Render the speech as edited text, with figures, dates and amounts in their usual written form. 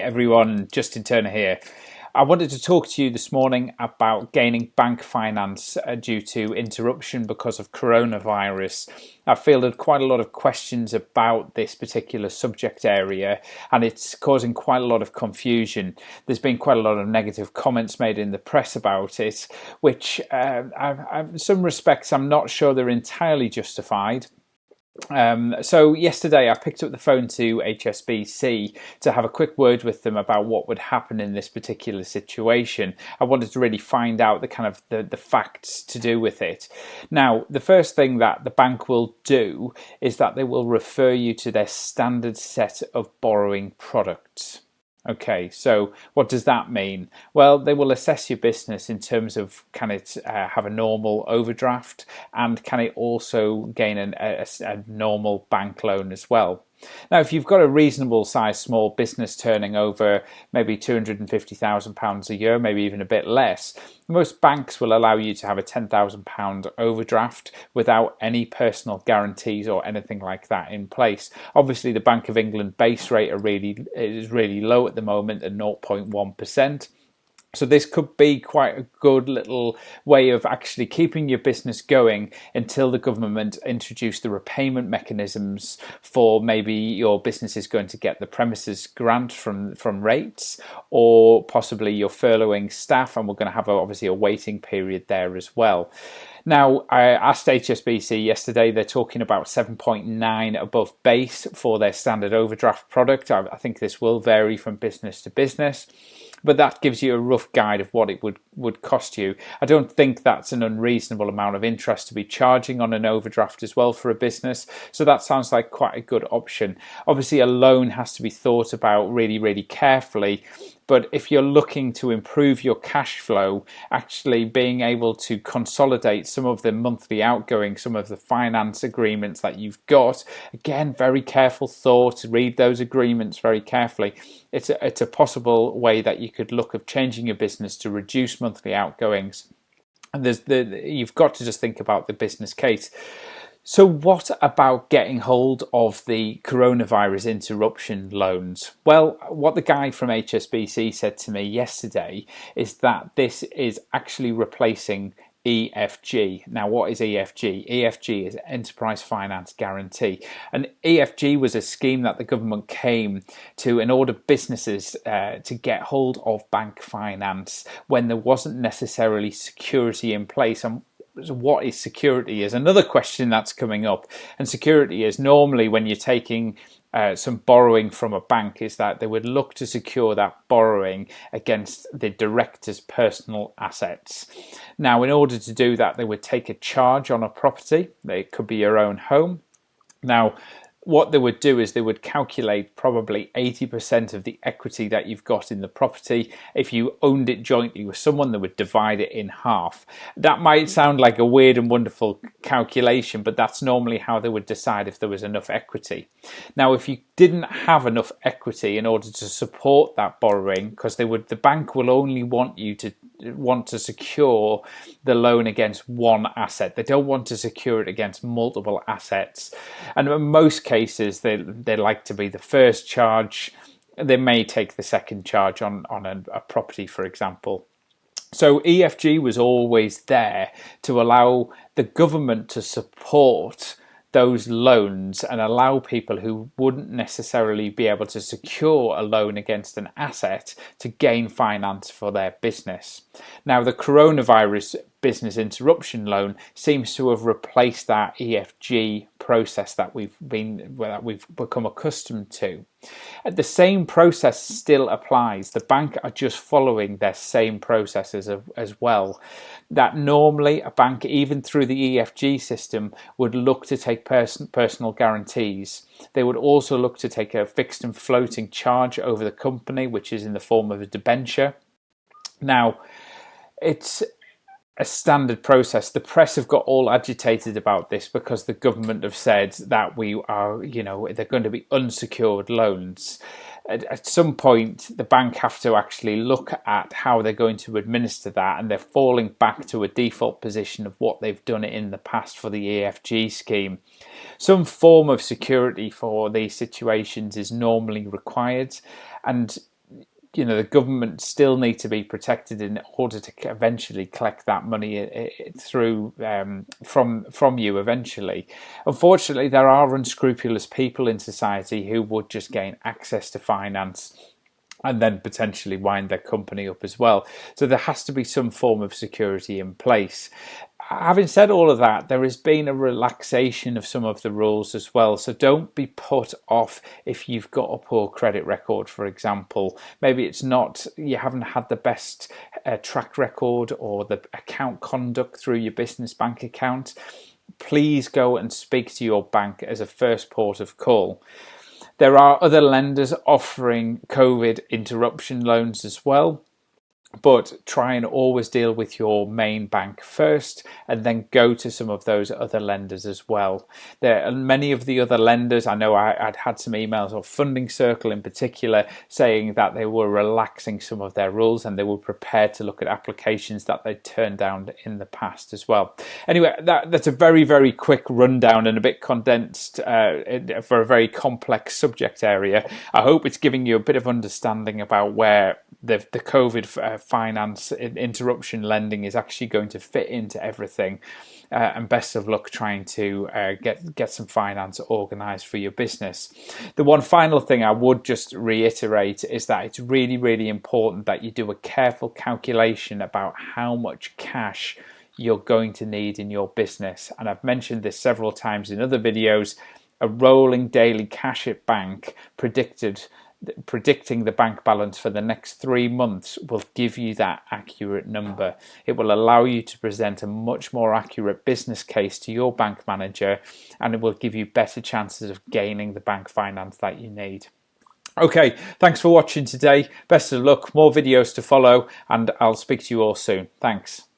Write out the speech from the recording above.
Everyone, Justin Turner here. I wanted to talk to you this morning about gaining bank finance due to interruption because of coronavirus. I've fielded quite a lot of questions about this particular subject area, and it's causing quite a lot of confusion. There's been quite a lot of negative comments made in the press about it, which in some respects I'm not sure they're entirely justified. So yesterday I picked up the phone to HSBC to have a quick word with them about what would happen in this particular situation. I wanted to really find out the facts to do with it. Now, the first thing that the bank will do is that they will refer you to their standard set of borrowing products. Okay, so what does that mean? Well, they will assess your business in terms of can it have a normal overdraft, and can it also gain a normal bank loan as well. Now, if you've got a reasonable sized small business turning over maybe £250,000 a year, maybe even a bit less, most banks will allow you to have a £10,000 overdraft without any personal guarantees or anything like that in place. Obviously, the Bank of England base rate is really low at the moment at 0.1%. So this could be quite a good little way of actually keeping your business going until the government introduce the repayment mechanisms for maybe your business is going to get the premises grant from rates, or possibly you're furloughing staff, and we're going to have obviously a waiting period there as well. Now, I asked HSBC yesterday, they're talking about 7.9 above base for their standard overdraft product. I think this will vary from business to business, but that gives you a rough guide of what it would cost you. I don't think that's an unreasonable amount of interest to be charging on an overdraft as well for a business, so that sounds like quite a good option. Obviously, a loan has to be thought about really, really carefully, but if you're looking to improve your cash flow, actually being able to consolidate some of the monthly outgoing, some of the finance agreements that you've got, again, very careful thought, read those agreements very carefully. It's a possible way that you could look of changing your business to reduce monthly outgoings. And you've got to just think about the business case. So what about getting hold of the coronavirus interruption loans? Well, what the guy from HSBC said to me yesterday is that this is actually replacing EFG. Now, what is EFG? EFG is Enterprise Finance Guarantee. And EFG was a scheme that the government came to in order businesses to get hold of bank finance when there wasn't necessarily security in place. And what is security is another question that's coming up. And security is normally when you're taking some borrowing from a bank, is that they would look to secure that borrowing against the director's personal assets. Now, in order to do that, they would take a charge on a property. It could be your own home. Now, what they would do is they would calculate probably 80% of the equity that you've got in the property. If you owned it jointly with someone, they would divide it in half. That might sound like a weird and wonderful calculation, but that's normally how they would decide if there was enough equity. Now, if you didn't have enough equity in order to support that borrowing, because the bank will only want to secure the loan against one asset. They don't want to secure it against multiple assets. And in most cases, they like to be the first charge. They may take the second charge on a property, for example. So EFG was always there to allow the government to support those loans and allow people who wouldn't necessarily be able to secure a loan against an asset to gain finance for their business. Now, the coronavirus business interruption loan seems to have replaced that EFG process that we've become accustomed to. The same process still applies. The bank are just following their same processes as well. That normally a bank, even through the EFG system, would look to take personal guarantees. They would also look to take a fixed and floating charge over the company, which is in the form of a debenture. Now, it's a standard process. The press have got all agitated about this because the government have said that they're going to be unsecured loans. At some point, the bank have to actually look at how they're going to administer that, and they're falling back to a default position of what they've done in the past for the EFG scheme. Some form of security for these situations is normally required, and the government still need to be protected in order to eventually collect that money through from you eventually. Unfortunately, there are unscrupulous people in society who would just gain access to finance and then potentially wind their company up as well. So there has to be some form of security in place. Having said all of that, there has been a relaxation of some of the rules as well. So don't be put off if you've got a poor credit record, for example. Maybe you haven't had the best track record or the account conduct through your business bank account. Please go and speak to your bank as a first port of call. There are other lenders offering COVID interruption loans as well, but try and always deal with your main bank first and then go to some of those other lenders as well. There are many of the other lenders. I know I'd had some emails of Funding Circle in particular saying that they were relaxing some of their rules and they were prepared to look at applications that they'd turned down in the past as well. Anyway, that's a very, very quick rundown and a bit condensed for a very complex subject area. I hope it's giving you a bit of understanding about where the COVID finance interruption lending is actually going to fit into everything, and best of luck trying to get some finance organized for your business. The one final thing I would just reiterate is that it's really, really important that you do a careful calculation about how much cash you're going to need in your business. And I've mentioned this several times in other videos. A rolling daily cash at bank predicting the bank balance for the next 3 months will give you that accurate number. It will allow you to present a much more accurate business case to your bank manager, and it will give you better chances of gaining the bank finance that you need. Okay, thanks for watching today. Best of luck, more videos to follow, and I'll speak to you all soon. Thanks.